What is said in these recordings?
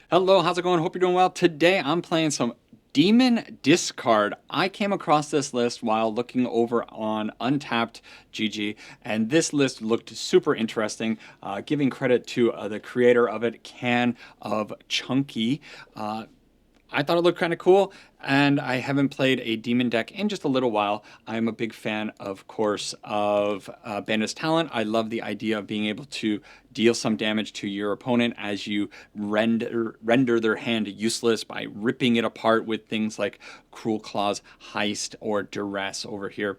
Hello, how's it going? Hope you're doing well. Today I'm playing some Demon Discard. I came across this list while looking over on Untapped GG, and this list looked super interesting. Giving credit to the creator of it, CanOfChunky. I thought it looked kind of cool, and I haven't played a demon deck in just a little while. I'm a big fan, of course, of Bandit's Talent. I love the idea of being able to deal some damage to your opponent as you render their hand useless by ripping it apart with things like Cruel Claws, Heist, or Duress over here.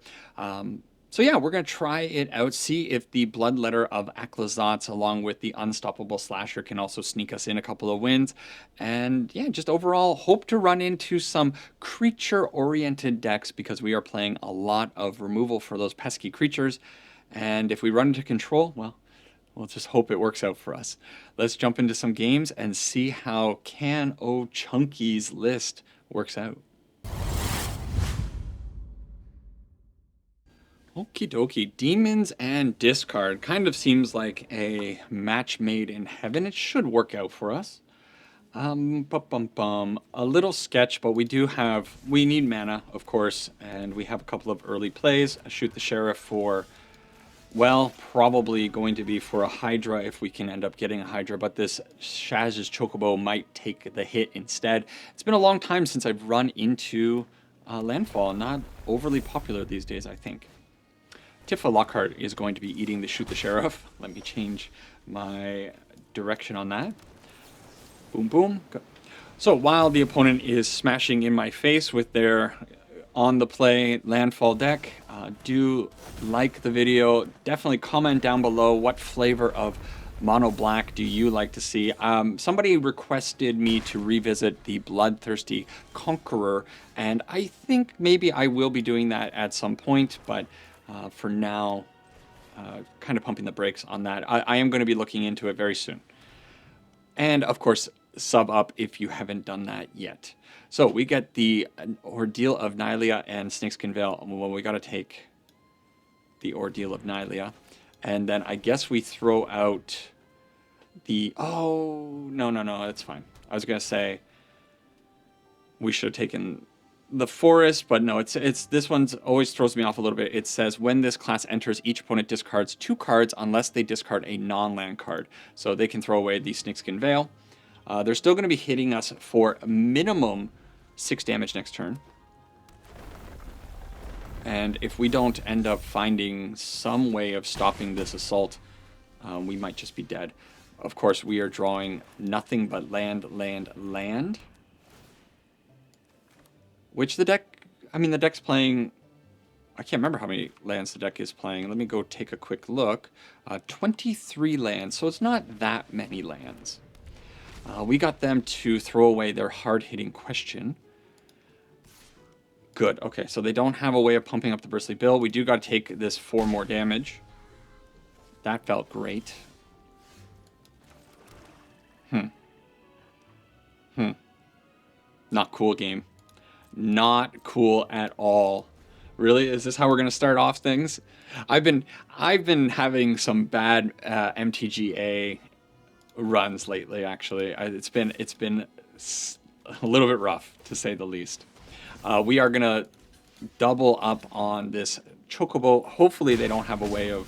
So yeah, we're going to try it out, see if the Bloodletter of Aclazotz along with the Unstoppable Slasher can also sneak us in a couple of wins. And yeah, just overall hope to run into some creature-oriented decks because we are playing a lot of removal for those pesky creatures. And if we run into control, well, we'll just hope it works out for us. Let's jump into some games and see how CanOfChunky's list works out. Okie dokie, Demons and Discard kind of seems like a match made in heaven. It should work out for us. A little sketch, but we need mana, of course, and we have a couple of early plays. I shoot the Sheriff for, well, probably going to be for a Hydra if we can end up getting a Hydra, but this Shaz's Chocobo might take the hit instead. It's been a long time since I've run into Landfall. Not overly popular these days, I think. Tifa Lockhart is going to be eating the Shoot the Sheriff. Let me change my direction on that. Boom, boom. So while the opponent is smashing in my face with their on-the-play landfall deck, do like the video. Definitely comment down below what flavor of mono black do you like to see. Somebody requested me to revisit the Bloodthirsty Conqueror, and I think maybe I will be doing that at some point, but for now, kind of pumping the brakes on that. I am going to be looking into it very soon. And of course, sub up if you haven't done that yet. So we get the Ordeal of Nylea and Snakeskin Veil. Well, we got to take the Ordeal of Nylea. And then I guess we throw out the... Oh, no, that's fine. I was going to say we should have taken the Forest, but no, it's this one's always throws me off a little bit. It says when this class enters, each opponent discards 2 cards unless they discard a non-land card. So they can throw away the Snakeskin Veil. They're still going to be hitting us for minimum 6 damage next turn. And if we don't end up finding some way of stopping this assault, we might just be dead. Of course, we are drawing nothing but land. Which the deck's playing, I can't remember how many lands the deck is playing. Let me go take a quick look. 23 lands, so it's not that many lands. We got them to throw away their hard-hitting Question. Good, okay, so they don't have a way of pumping up the Bristly Bill. We do got to take this 4 more damage. That felt great. Not cool, game. Not cool at all. Really? Is this how we're going to start off things? I've been having some bad MTGA runs lately, actually. It's been a little bit rough, to say the least. We are going to double up on this Chocobo. Hopefully they don't have a way of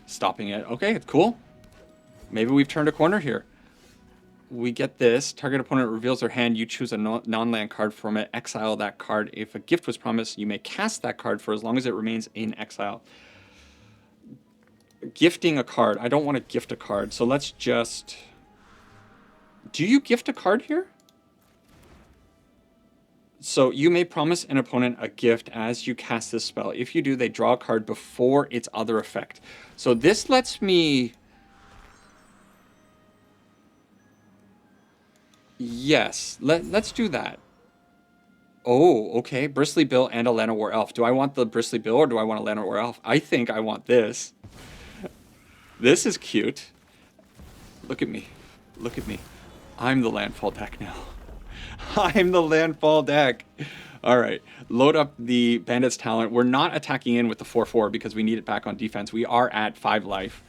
stopping it. Okay, it's cool. Maybe we've turned a corner here. We get this. Target opponent reveals their hand. You choose a non-land card from it. Exile that card. If a gift was promised, you may cast that card for as long as it remains in exile. Gifting a card. I don't want to gift a card. So let's just... Do you gift a card here? So you may promise an opponent a gift as you cast this spell. If you do, they draw a card before its other effect. So this lets me... Yes, let's do that. Oh, okay. Bristly Bill and a Llanowar Elf. Do I want the Bristly Bill or do I want a Llanowar Elf? I think I want this. This is cute. Look at me. Look at me. I'm the landfall deck now. I'm the landfall deck. All right. Load up the Bandit's Talent. We're not attacking in with the 4/4 because we need it back on defense. We are at 5 life.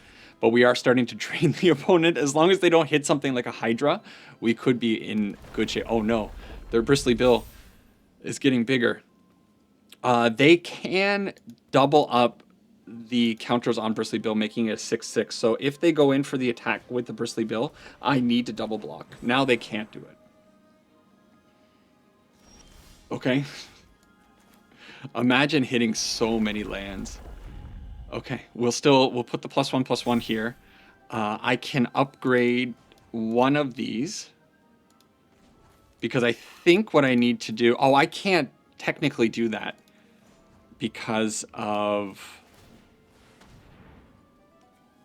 but we are starting to drain the opponent. As long as they don't hit something like a Hydra, we could be in good shape. Oh no, their Bristly Bill is getting bigger. They can double up the counters on Bristly Bill, making it a 6/6. So if they go in for the attack with the Bristly Bill, I need to double block. Now they can't do it. Okay. Imagine hitting so many lands. Okay, we'll put the +1/+1 here. I can upgrade one of these because I think what I need to do. Oh, I can't technically do that because of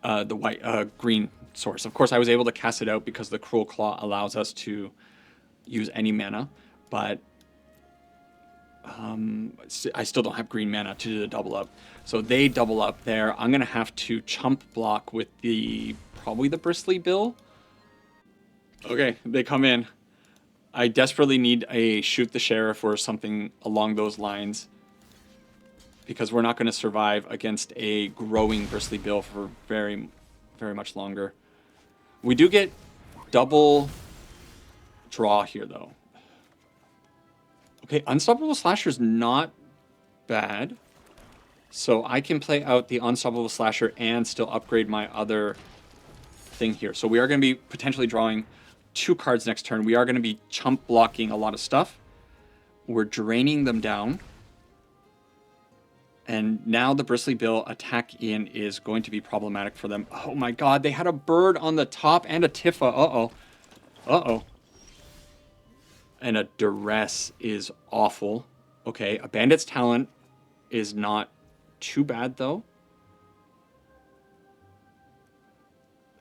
the green source. Of course, I was able to cast it out because the Cruel Claw allows us to use any mana, but I still don't have green mana to do the double up. So they double up there. I'm going to have to chump block with probably the Bristly Bill. Okay, they come in. I desperately need a Shoot the Sheriff or something along those lines, because we're not going to survive against a growing Bristly Bill for very, very much longer. We do get double draw here, though. Okay, Unstoppable Slasher's not bad. So I can play out the Unstoppable Slasher and still upgrade my other thing here. So we are going to be potentially drawing 2 cards next turn. We are going to be chump blocking a lot of stuff. We're draining them down. And now the Bristly Bill attack in is going to be problematic for them. Oh my god, they had a bird on the top and a Tifa. Uh-oh. Uh-oh. And a Duress is awful. Okay, a Bandit's Talent is not too bad, though.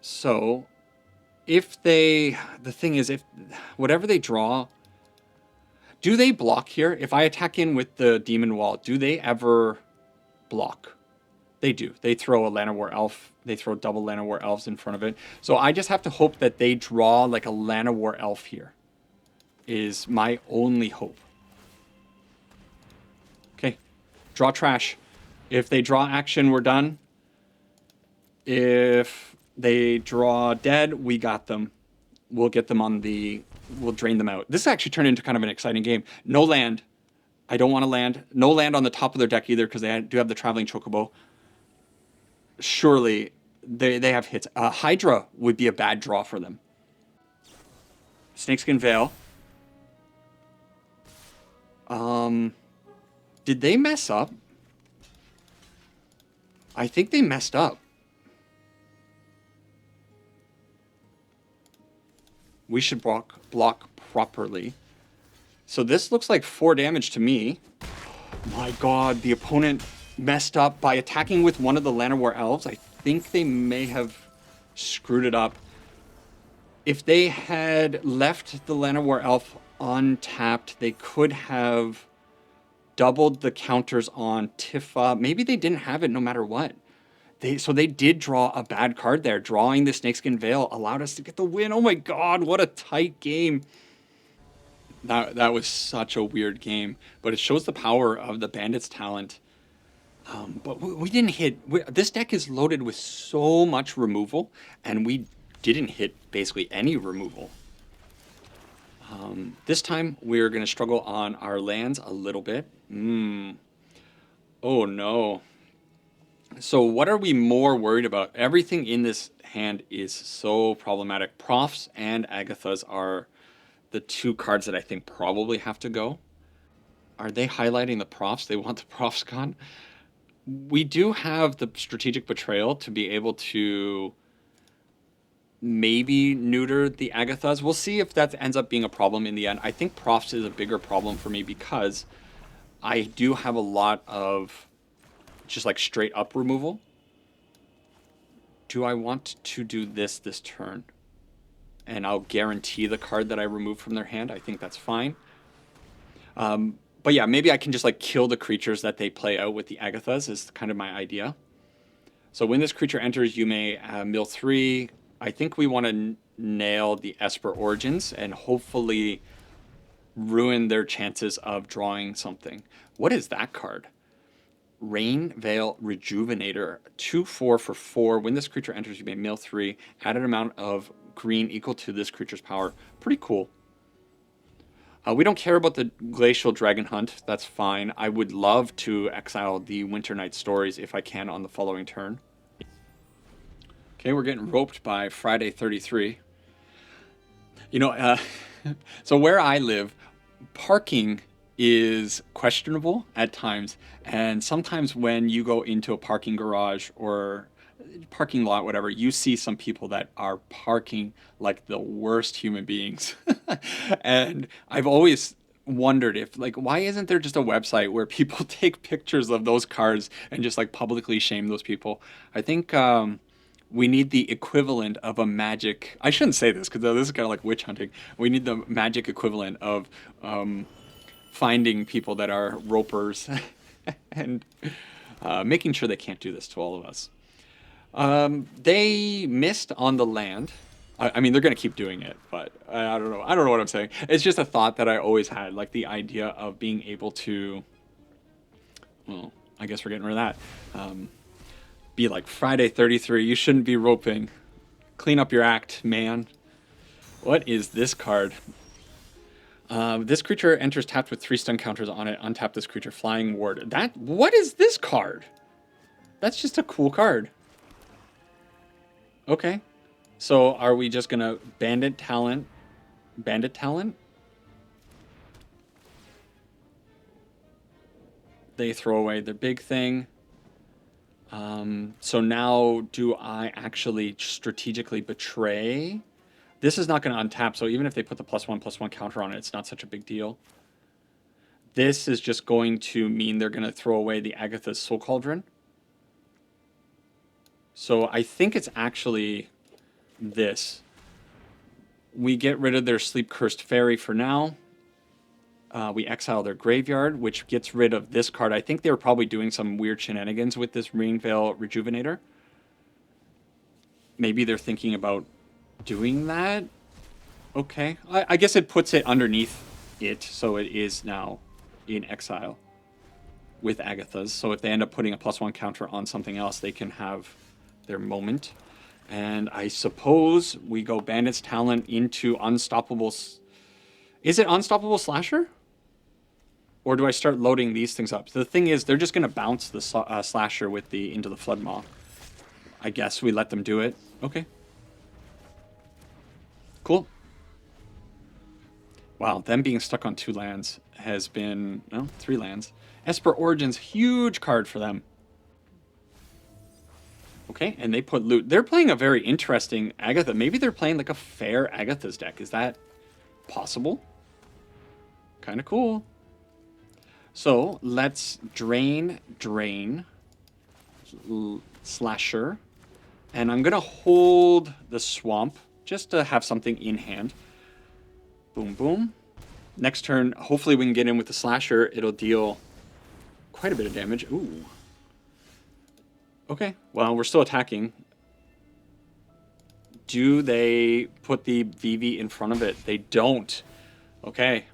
So, the thing is, if whatever they draw, do they block here? If I attack in with the Demon Wall, do they ever block? They do. They throw a Llanowar Elf. They throw double Llanowar Elves in front of it. So I just have to hope that they draw like a Llanowar Elf here. Is my only hope. Okay. Draw trash. If they draw action, we're done. If they draw dead, we got them. We'll get them on we'll drain them out. This actually turned into kind of an exciting game. No land. I don't want to land. No land on the top of their deck either, because they do have the Traveling Chocobo. Surely they have hits. Hydra would be a bad draw for them. Snakeskin Veil. Did they mess up? I think they messed up. We should block properly. So this looks like 4 damage to me. My god, the opponent messed up by attacking with one of the Llanowar Elves. I think they may have screwed it up. If they had left the Llanowar Elf untapped, they could have doubled the counters on Tifa. Maybe they didn't have it no matter what. So they did draw a bad card there. Drawing the Snakeskin Veil allowed us to get the win. Oh my god, what a tight game. That was such a weird game. But it shows the power of the Bandit's Talent. But we didn't hit... This deck is loaded with so much removal, and we didn't hit basically any removal. This time, we're going to struggle on our lands a little bit. Oh no. So what are we more worried about? Everything in this hand is so problematic. Profs and Agathas are the 2 cards that I think probably have to go. Are they highlighting the Profs? They want the Profs gone? We do have the Strategic Betrayal to be able to maybe neuter the Agathas. We'll see if that ends up being a problem in the end. I think Profs is a bigger problem for me because I do have a lot of just like straight up removal. Do I want to do this turn? And I'll guarantee the card that I remove from their hand. I think that's fine. But yeah, maybe I can just like kill the creatures that they play out with the Agathas is kind of my idea. So when this creature enters, you may mill 3. I think we want to nail the Esper Origins and hopefully ruin their chances of drawing something. What is that card? Rain Veil Rejuvenator. 2/4 for 4. When this creature enters, you may mill 3. Added amount of green equal to this creature's power. Pretty cool. We don't care about the Glacial Dragon Hunt. That's fine. I would love to exile the Winter Night Stories if I can on the following turn. Okay, we're getting roped by Friday 33. You know, so where I live, parking is questionable at times. And sometimes when you go into a parking garage or parking lot, whatever, you see some people that are parking like the worst human beings. And I've always wondered if, like, why isn't there just a website where people take pictures of those cars and just like publicly shame those people? I think we need the equivalent of a magic. I shouldn't say this because this is kind of like witch hunting. We need the magic equivalent of finding people that are ropers and making sure they can't do this to all of us. They missed on the land. I mean, they're going to keep doing it, but I don't know. I don't know what I'm saying. It's just a thought that I always had, like the idea of being able to, well, I guess we're getting rid of that. Be like Friday 33. You shouldn't be roping. Clean up your act, man. What is this card? This creature enters tapped with 3 stun counters on it. Untap this creature. Flying Ward. What is this card? That's just a cool card. Okay. So are we just going to Bandit Talent? Bandit Talent? They throw away the big thing. So now do I actually strategically betray? This is not going to untap, so even if they put the +1/+1 counter on it, it's not such a big deal. This is just going to mean they're going to throw away the Agatha's Soul Cauldron. So I think it's actually this. We get rid of their Sleep Cursed Fairy for now. We exile their graveyard, which gets rid of this card. I think they were probably doing some weird shenanigans with this Rain Veil Rejuvenator. Maybe they're thinking about doing that. Okay. I guess it puts it underneath it, so it is now in exile with Agatha's. So if they end up putting a +1 counter on something else, they can have their moment. And I suppose we go Bandit's Talent into Unstoppable. Is it Unstoppable Slasher? Or do I start loading these things up? The thing is, they're just going to bounce the Slasher with the into the Flood Maw. I guess we let them do it. Okay. Cool. Wow, them being stuck on 2 lands has been, no, 3 lands. Esper Origins, huge card for them. Okay, and they put loot. They're playing a very interesting Agatha. Maybe they're playing like a fair Agatha's deck. Is that possible? Kind of cool. So let's drain, Slasher. And I'm going to hold the Swamp just to have something in hand. Boom, boom. Next turn, hopefully we can get in with the Slasher. It'll deal quite a bit of damage. Ooh. Okay, well, we're still attacking. Do they put the VV in front of it? They don't. Okay.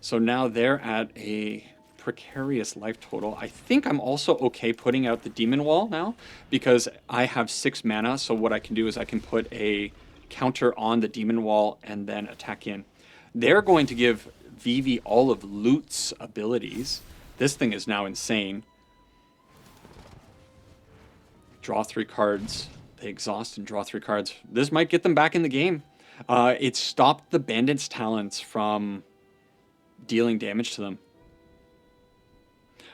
So now they're at a precarious life total. I think I'm also okay putting out the Demon Wall now because I have 6 mana. So what I can do is I can put a counter on the Demon Wall and then attack in. They're going to give VV all of Loot's abilities. This thing is now insane. Draw 3 cards. They exhaust and draw 3 cards. This might get them back in the game. It stopped the Bandit's Talents from dealing damage to them.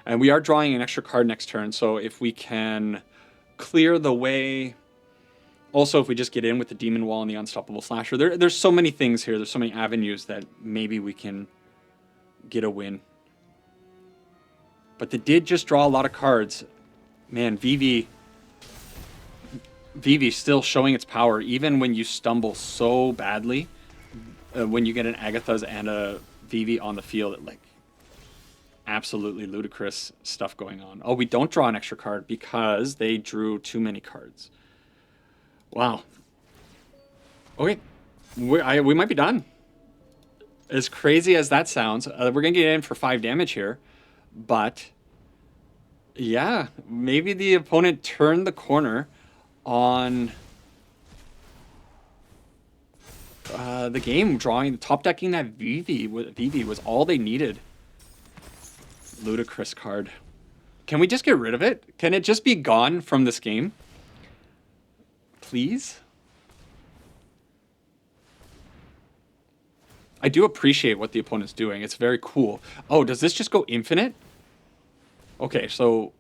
And we are drawing an extra card next turn, so if we can clear the way... Also, if we just get in with the Demon Wall and the Unstoppable Slasher, there's so many things here, there's so many avenues that maybe we can get a win. But they did just draw a lot of cards. Man, VV still showing its power, even when you stumble so badly. When you get an Agatha's and a VV on the field, like absolutely ludicrous stuff going on. Oh, we don't draw an extra card because they drew too many cards. Wow. Okay, we might be done. As crazy as that sounds, we're gonna get in for 5 damage here, but Yeah, maybe the opponent turned the corner on the game, drawing, top decking that Vivi was all they needed. Ludicrous card. Can we just get rid of it? Can it just be gone from this game? Please? I do appreciate what the opponent's doing. It's very cool. Oh, does this just go infinite? Okay, so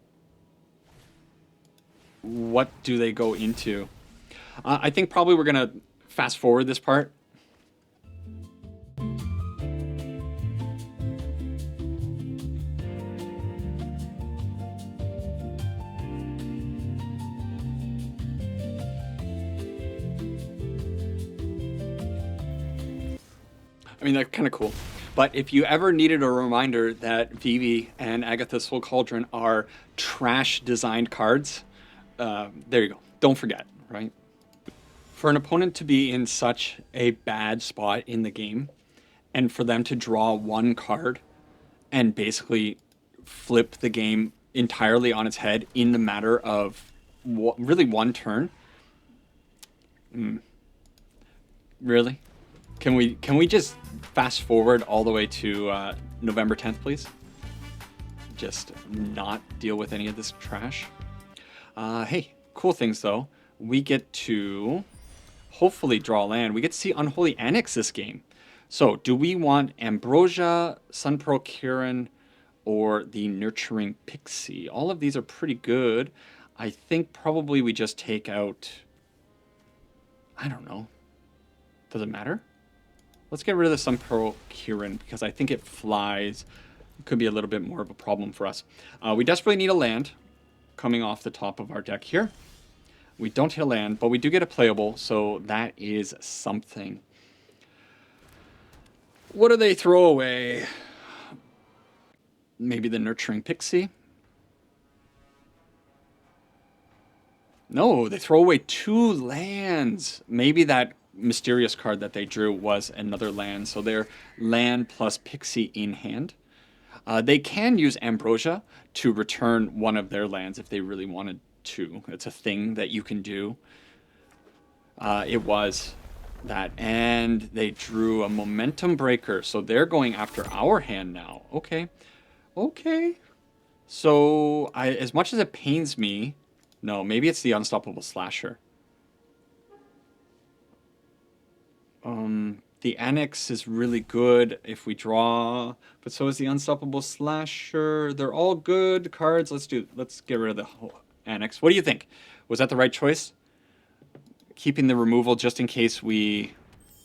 what do they go into? I think probably we're going to fast forward this part. I mean, that's kind of cool. But if you ever needed a reminder that Vivi and Agatha's Soul Cauldron are trash designed cards, there you go. Don't forget, right? For an opponent to be in such a bad spot in the game and for them to draw one card and basically flip the game entirely on its head in the matter of really one turn. Really? Can we just fast forward all the way to November 10th, please? Just not deal with any of this trash. Hey, cool things though. We get to hopefully draw land. We get to see Unholy Annex this game. So do we want Ambrosia, Sunpearl Kirin, or the Nurturing Pixie? All of these are pretty good. I think probably we just take out, I don't know. Does it matter? Let's get rid of the Sunpearl Kirin because I think it flies. It could be a little bit more of a problem for us. We desperately need a land coming off the top of our deck here. We don't hit a land, but we do get a playable, so that is something. What do they throw away? Maybe the Nurturing Pixie? No, they throw away 2 lands. Maybe that mysterious card that they drew was another land, so they're land plus Pixie in hand. They can use Ambrosia to return one of their lands if they really wanted to. It's a thing that you can do. It was that, and they drew a Momentum Breaker, so they're going after our hand now. Okay. So as much as it pains me, no, maybe it's the Unstoppable Slasher. The Annex is really good if we draw, but so is the Unstoppable Slasher. They're all good cards. Let's get rid of the whole Annex. What do you think? Was that the right choice? Keeping the removal just in case we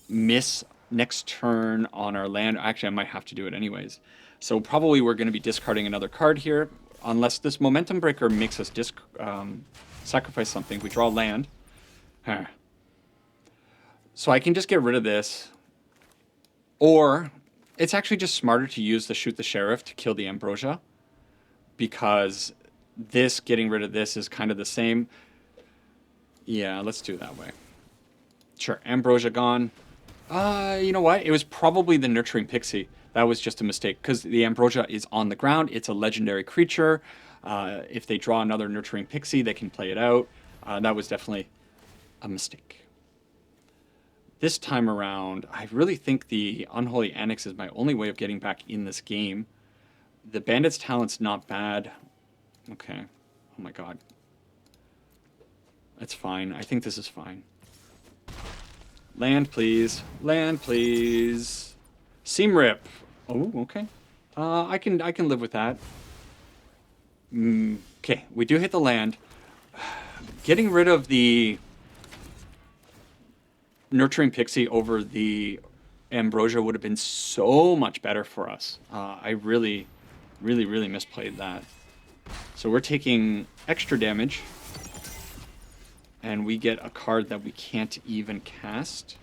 miss next turn on our land. Actually, I might have to do it anyways. So probably we're going to be discarding another card here, unless this Momentum Breaker makes us sacrifice something. We draw land. So I can just get rid of this. Or it's actually just smarter to use the Shoot the Sheriff to kill the Ambrosia, because this, getting rid of this, is kind of the same. Yeah, let's do it that way. Sure, Ambrosia gone. You know what? It was probably the Nurturing Pixie. That was just a mistake, because the Ambrosia is on the ground. It's a legendary creature. If they draw another Nurturing Pixie, they can play it out. That was definitely a mistake. This time around, I really think the Unholy Annex is my only way of getting back in this game. The Bandit's Talent's not bad. Okay. Oh my god. That's fine. I think this is fine. Land, please. Land, please. Seam Rip. Oh, okay. I can live with that. Okay, we do hit the land. Getting rid of the Nurturing Pixie over the Ambrosia would have been so much better for us. I really misplayed that. So we're taking extra damage, and we get a card that we can't even cast.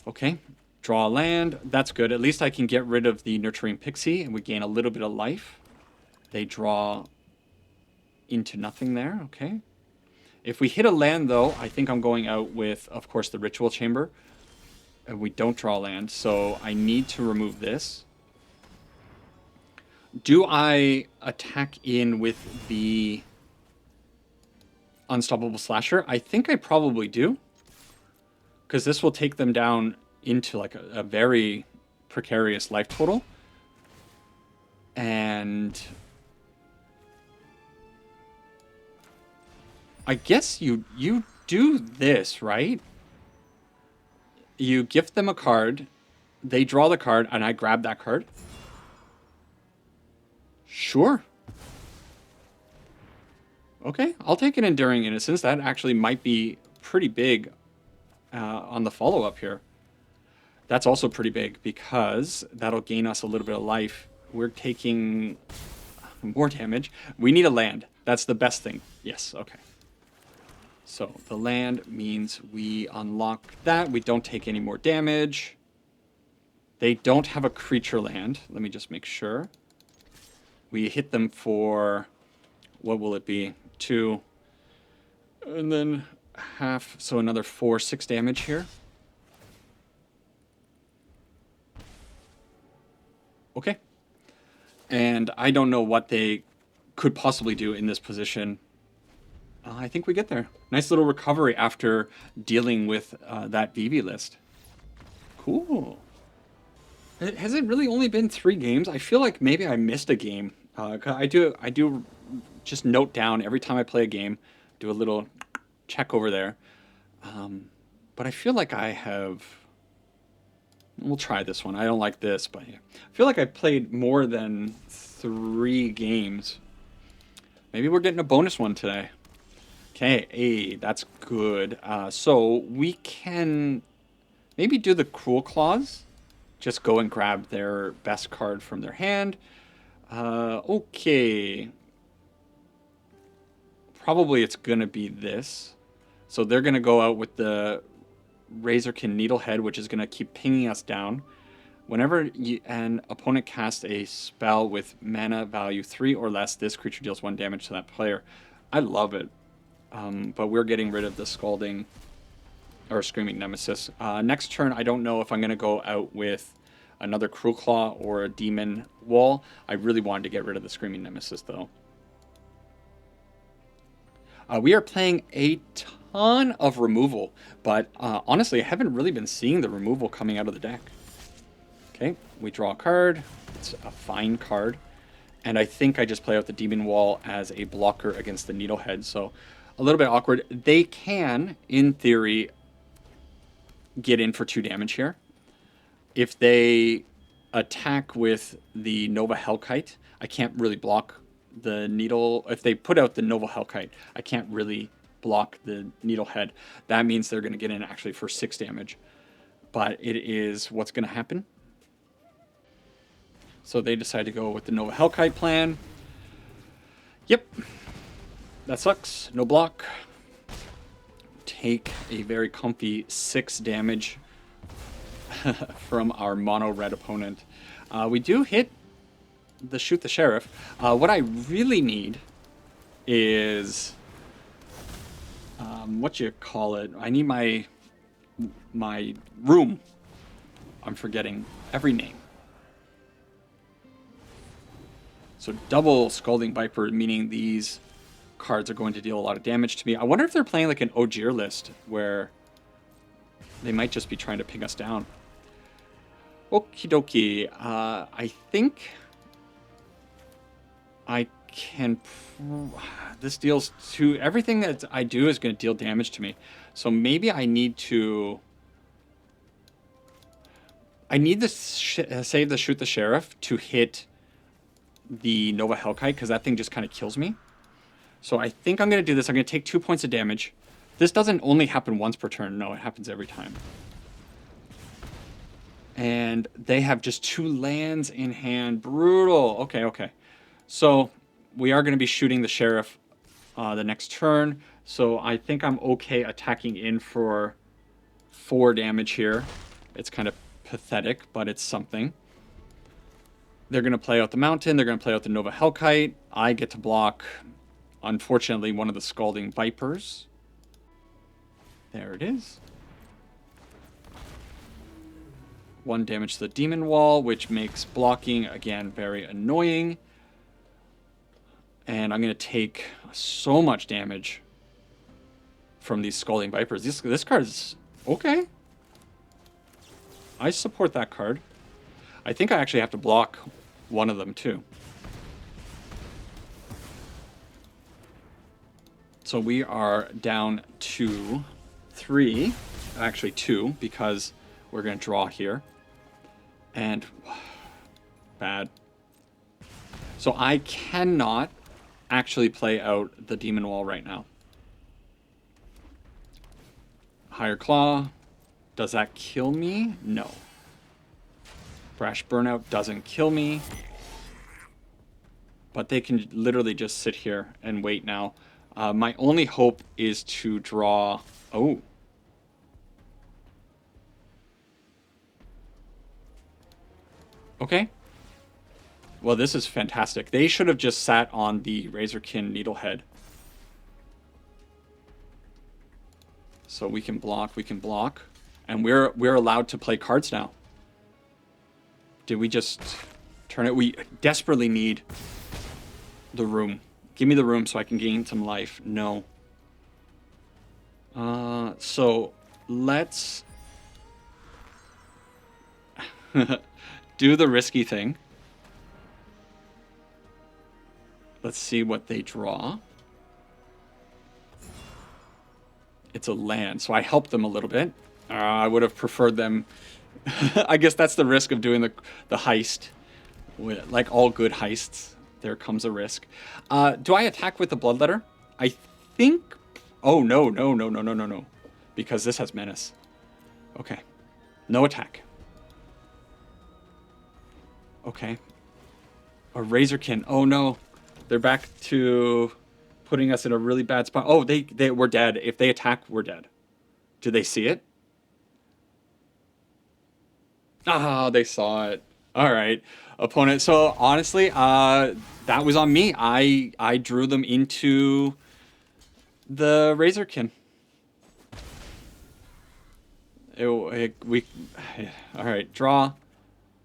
Okay, draw a land. That's good. At least I can get rid of the Nurturing Pixie, and we gain a little bit of life. They draw into nothing there. Okay. If we hit a land, though, I think I'm going out with, of course, the Ritual Chamber. And we don't draw land, so I need to remove this. Do I attack in with the Unstoppable Slasher? I think I probably do. Because this will take them down into like a very precarious life total. And I guess you do this, right? You gift them a card, they draw the card, and I grab that card. Sure. Okay, I'll take an Enduring Innocence. That actually might be pretty big on the follow-up here. That's also pretty big because that'll gain us a little bit of life. We're taking more damage. We need a land. That's the best thing. Yes, okay. So the land means we unlock that. We don't take any more damage. They don't have a creature land. Let me just make sure. We hit them for, what will it be? 2. And then half, so another 4, 6 damage here. Okay. And I don't know what they could possibly do in this position. I think we get there. Nice little recovery after dealing with that VV list. Cool. Has it really only been 3 games? I feel like maybe I missed a game. I do just note down every time I play a game, do a little check over there. But I feel like I have... We'll try this one. I don't like this, but yeah. I feel like I played more than 3 games. Maybe we're getting a bonus one today. Okay, hey, that's good. So we can maybe do the Cruel Claws. Just go and grab their best card from their hand. Okay. Probably it's going to be this. So they're going to go out with the Razorkin Needlehead, which is going to keep pinging us down. Whenever an opponent casts a spell with mana value 3 or less, this creature deals 1 damage to that player. I love it. But we're getting rid of the Scalding or Screaming Nemesis. Next turn, I don't know if I'm going to go out with another Cruel Claw or a Demon Wall. I really wanted to get rid of the Screaming Nemesis, though. We are playing a ton of removal, but honestly, I haven't really been seeing the removal coming out of the deck. Okay, we draw a card. It's a fine card. And I think I just play out the Demon Wall as a blocker against the Needlehead, so a little bit awkward. They can, in theory, get in for 2 damage here. If they attack with the Nova Hellkite, I can't really block the needle. If they put out the Nova Hellkite, I can't really block the Needlehead. That means they're going to get in actually for 6 damage. But it is what's going to happen. So they decide to go with the Nova Hellkite plan. Yep. That sucks. No block. Take a very comfy 6 damage from our mono red opponent. We do hit the Shoot the Sheriff. What I really need is what you call it. I need my room. I'm forgetting every name. So double Scalding Viper, meaning these cards are going to deal a lot of damage to me. I wonder if they're playing like an Ogier list where they might just be trying to ping us down. Okie dokie. I think I can... This deals to... Everything that I do is going to deal damage to me. So maybe I need to... I need to save the Shoot the Sheriff to hit the Nova Hellkite, because that thing just kind of kills me. So I think I'm going to do this. I'm going to take 2 points of damage. This doesn't only happen once per turn. No, it happens every time. And they have just 2 lands in hand. Brutal. Okay, okay. So we are going to be shooting the Sheriff the next turn. So I think I'm okay attacking in for 4 damage here. It's kind of pathetic, but it's something. They're going to play out the Mountain. They're going to play out the Nova Hellkite. I get to block, unfortunately, one of the Scalding Vipers. There it is. 1 damage to the demon wall, which makes blocking, again, very annoying. And I'm going to take so much damage from these Scalding Vipers. This card is okay. I support that card. I think I actually have to block one of them too. So we are down to 3, actually 2, because we're going to draw here. And bad. So I cannot actually play out the Demon Wall right now. Higher Claw. Does that kill me? No. Brash Burnout doesn't kill me. But they can literally just sit here and wait now. My only hope is to draw... Oh. Okay. Well, this is fantastic. They should have just sat on the Razorkin Needlehead. So we can block, and we're allowed to play cards now. Did we just turn it? We desperately need the room. Give me the room so I can gain some life. No. So let's do the risky thing. Let's see what they draw. It's a land, so I helped them a little bit. I would have preferred them. I guess that's the risk of doing the heist. Like all good heists, there comes a risk. Do I attack with the Bloodletter? I think... Oh, no. Because this has Menace. Okay. No attack. Okay. A Razorkin. Oh, no. They're back to putting us in a really bad spot. Oh, we're dead. If they attack, we're dead. Do they see it? Ah, they saw it. All right, opponent. So honestly, that was on me. I drew them into the Razorkin. All right, draw.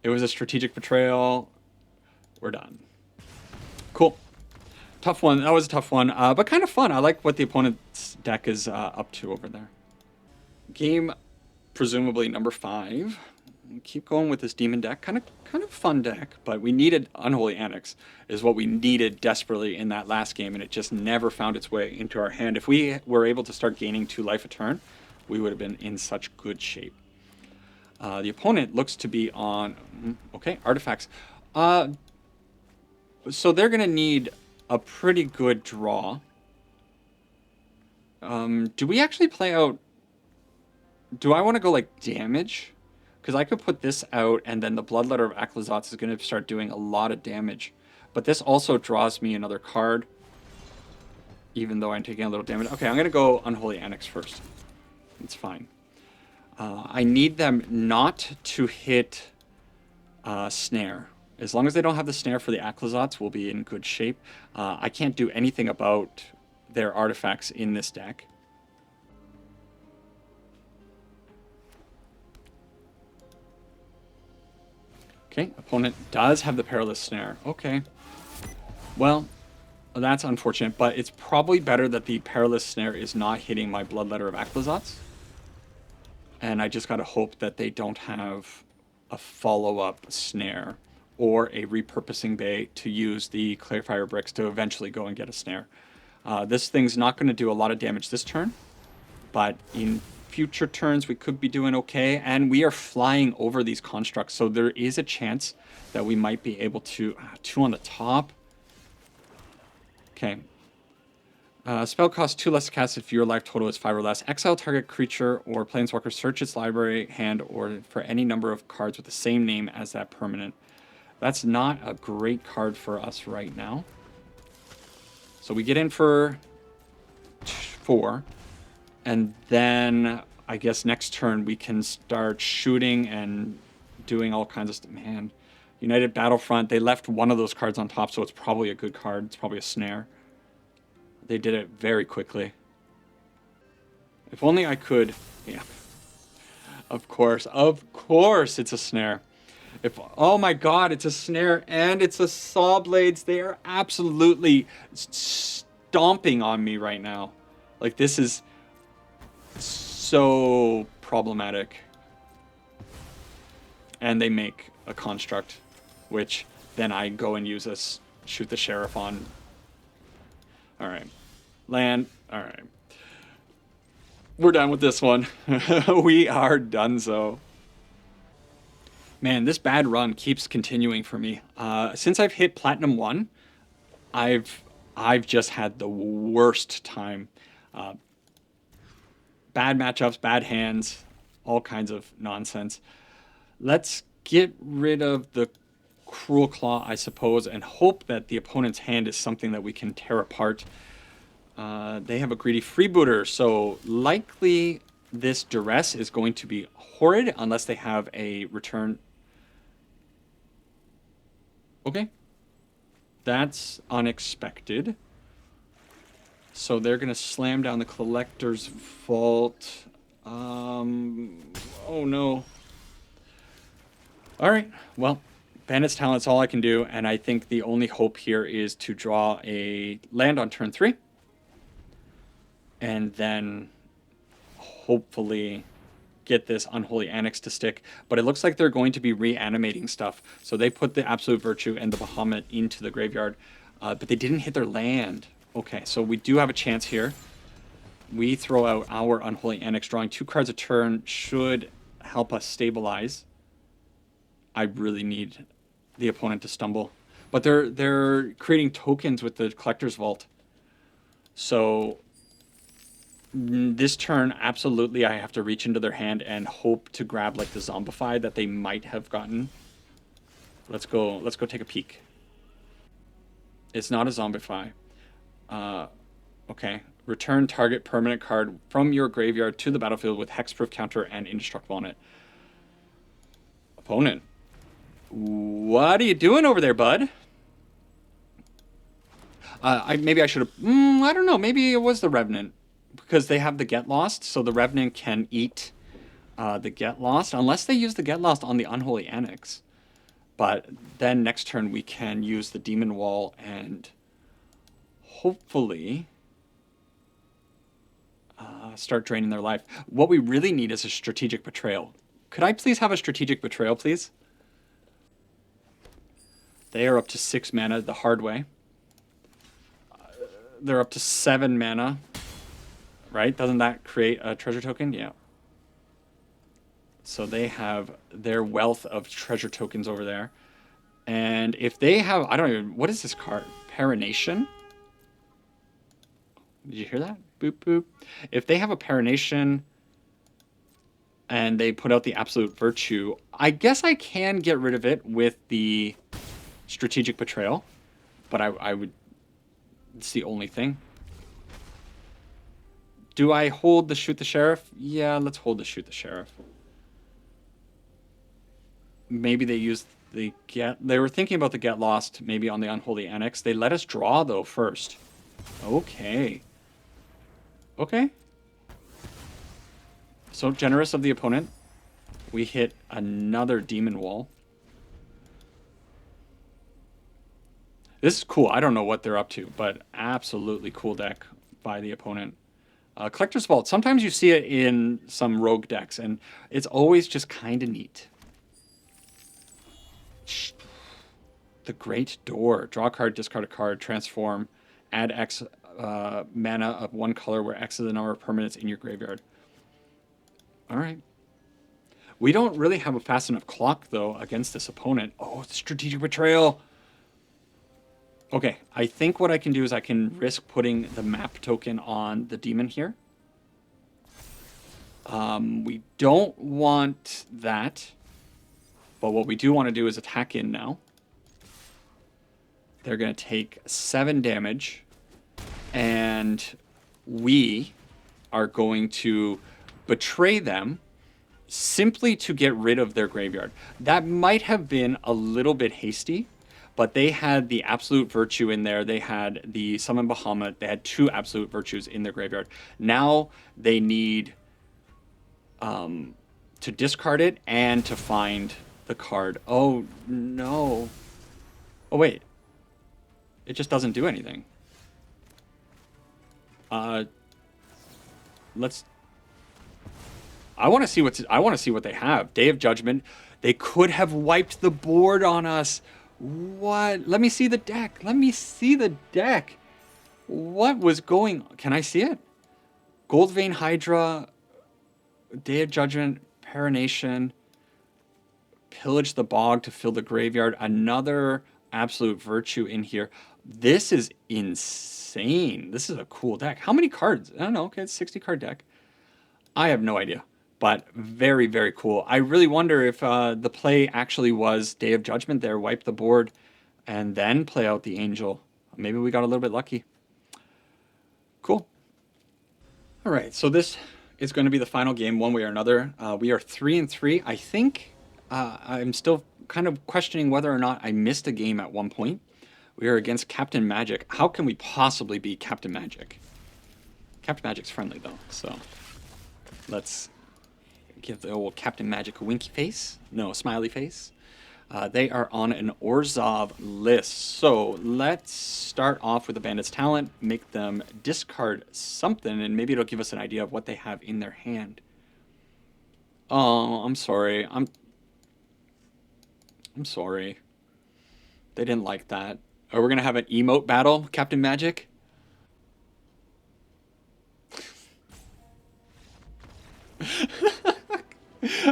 It was a strategic betrayal. We're done. Cool. Tough one. That was a tough one, but kind of fun. I like what the opponent's deck is up to over there. Game, presumably number 5. Keep going with this demon deck. Kind of fun deck, but we needed Unholy Annex is what we needed desperately in that last game, and it just never found its way into our hand. If we were able to start gaining 2 life a turn, we would have been in such good shape. The opponent looks to be on... Okay, artifacts. So they're going to need a pretty good draw. Do we actually play out... Do I want to go like damage? Because I could put this out, and then the Bloodletter of Aclazotz is going to start doing a lot of damage. But this also draws me another card, even though I'm taking a little damage. Okay, I'm going to go Unholy Annex first. It's fine. I need them not to hit Snare. As long as they don't have the Snare for the Aclazotz, we'll be in good shape. I can't do anything about their artifacts in this deck. Okay, opponent does have the Perilous Snare. Okay. Well, that's unfortunate, but it's probably better that the Perilous Snare is not hitting my Bloodletter of Aclazotz. And I just gotta hope that they don't have a follow-up Snare or a repurposing bay to use the Clayfire Bricks to eventually go and get a Snare. This thing's not going to do a lot of damage this turn, but in future turns we could be doing okay, and we are flying over these constructs, so there is a chance that we might be able to... 2 on the top. Okay. Spell costs 2 less to cast if your life total is 5 or less. Exile target creature or planeswalker, search its library, hand, or for any number of cards with the same name as that permanent. That's not a great card for us right now. So we get in for 4. And then I guess next turn we can start shooting and doing all kinds of stuff. Man, United Battlefront, they left one of those cards on top, so it's probably a good card. It's probably a Snare. They did it very quickly. If only I could... Yeah. Of course, it's a snare. If oh my god, it's a snare and it's a saw blades. They are absolutely stomping on me right now. Like this is so problematic. And they make a construct, which then I go and use this shoot the sheriff on. All right, land. All right, we're done with this one. We are done so. Man, this bad run keeps continuing for me. Since I've hit Platinum 1, I've just had the worst time. Bad matchups, bad hands, all kinds of nonsense. Let's get rid of the Cruel Claw, I suppose, and hope that the opponent's hand is something that we can tear apart. They have a greedy freebooter, so likely this duress is going to be horrid unless they have a return. Okay. That's unexpected. So they're going to slam down the collector's vault. Oh no. All right. Well, Bandit's Talent's all I can do, and I think the only hope here is to draw a land on turn 3. And then hopefully get this Unholy Annex to stick. But it looks like they're going to be reanimating stuff. So they put the Absolute Virtue and the Bahamut into the graveyard, but they didn't hit their land. Okay, so we do have a chance here. We throw out our Unholy Annex. Drawing 2 cards a turn should help us stabilize. I really need the opponent to stumble. But they're creating tokens with the Collector's Vault. So this turn, absolutely, I have to reach into their hand and hope to grab like the Zombify that they might have gotten. Let's go take a peek. It's not a Zombify. Okay. Return target permanent card from your graveyard to the battlefield with Hexproof counter and indestructible on it. Opponent. What are you doing over there, bud? Maybe I should have... I don't know. Maybe it was the Revenant. Because they have the Get Lost, so the Revenant can eat the Get Lost. Unless they use the Get Lost on the Unholy Annex. But then next turn we can use the Demon Wall and hopefully start draining their life. What we really need is a Strategic Betrayal. Could I please have a Strategic Betrayal, please? They are up to 6 mana the hard way. They're up to 7 mana. Right? Doesn't that create a treasure token? Yeah. So they have their wealth of treasure tokens over there. And if they have... I don't even... What is this card? Parination? Did you hear that? Boop, boop. If they have a Parination and they put out the Absolute Virtue, I guess I can get rid of it with the Strategic Betrayal. But I would... It's the only thing. Do I hold the Shoot the Sheriff? Yeah, let's hold the Shoot the Sheriff. Maybe they used the Get... They were thinking about the Get Lost, maybe on the Unholy Annex. They let us draw, though, first. Okay. Okay. So generous of the opponent. We hit another Demon Wall. This is cool. I don't know what they're up to, but absolutely cool deck by the opponent. Collector's Vault. Sometimes you see it in some rogue decks, and it's always just kind of neat. The Great Door. Draw a card, discard a card, transform, add X mana of 1 color where X is the number of permanents in your graveyard. All right. We don't really have a fast enough clock, though, against this opponent. Oh, Strategic Betrayal. Okay, I think what I can do is I can risk putting the map token on the demon here. We don't want that, but what we do want to do is attack in now. They're going to take 7 damage, and we are going to betray them simply to get rid of their graveyard. That might have been a little bit hasty, but they had the Absolute Virtue in there. They had the Summon Bahamut. They had 2 Absolute Virtues in their graveyard. Now they need to discard it and to find the card. Oh, no. Oh, wait. It just doesn't do anything. Let's... I want to see what they have. Day of Judgment. They could have wiped the board on us. What? Let me see the deck. Let me see the deck. What was going on? Can I see it? Goldvein Hydra, Day of Judgment, Parination, Pillage the Bog to fill the graveyard. Another Absolute Virtue in here. This is insane. This is a cool deck. How many cards? I don't know. Okay, it's a 60 card deck. I have no idea, but very, very cool. I really wonder if the play actually was Day of Judgment there, wipe the board, and then play out the Angel. Maybe we got a little bit lucky. Cool. All right, so this is going to be the final game one way or another. We are 3-3. I think I'm still kind of questioning whether or not I missed a game at one point. We are against Captain Magic. How can we possibly beat Captain Magic? Captain Magic's friendly, though, so let's give the old Captain Magic a winky face. No, a smiley face. They are on an Orzhov list. So let's start off with the Bandit's Talent, make them discard something, and maybe it'll give us an idea of what they have in their hand. Oh, I'm sorry. I'm sorry. They didn't like that. Are we going to have an emote battle, Captain Magic?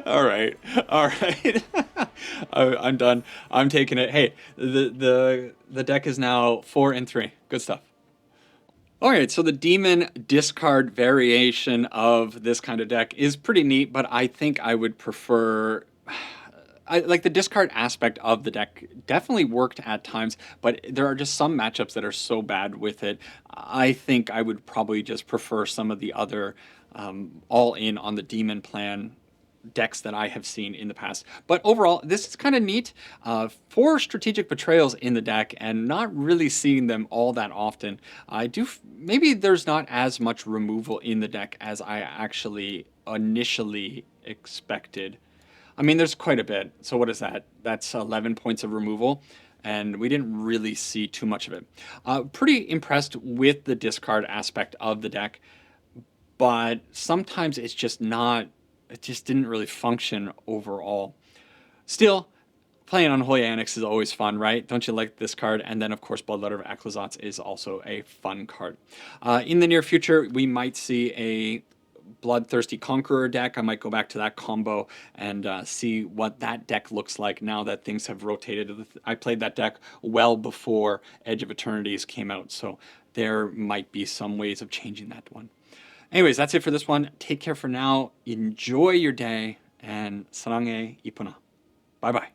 All right. I'm done. I'm taking it. Hey, the deck is now 4-3. Good stuff. All right, so the demon discard variation of this kind of deck is pretty neat, but I think I would prefer... I like the discard aspect of the deck definitely worked at times, but there are just some matchups that are so bad with it. I think I would probably just prefer some of the other all in on the demon plan decks that I have seen in the past. But overall, this is kind of neat. 4 strategic betrayals in the deck and not really seeing them all that often. Maybe there's not as much removal in the deck as I actually initially expected. I mean, there's quite a bit. So what is that? That's 11 points of removal, and we didn't really see too much of it. Pretty impressed with the discard aspect of the deck, but sometimes it's just not, it just didn't really function overall. Still, playing Unholy Annex is always fun, right? Don't you like this card? And then, of course, Bloodletter of Aclazotz is also a fun card. In the near future, we might see a Bloodthirsty Conqueror deck. I might go back to that combo and see what that deck looks like now that things have rotated. I played that deck well before Edge of Eternities came out, so there might be some ways of changing that one. Anyways, that's it for this one. Take care for now. Enjoy your day, and sarange ipuna. Bye-bye.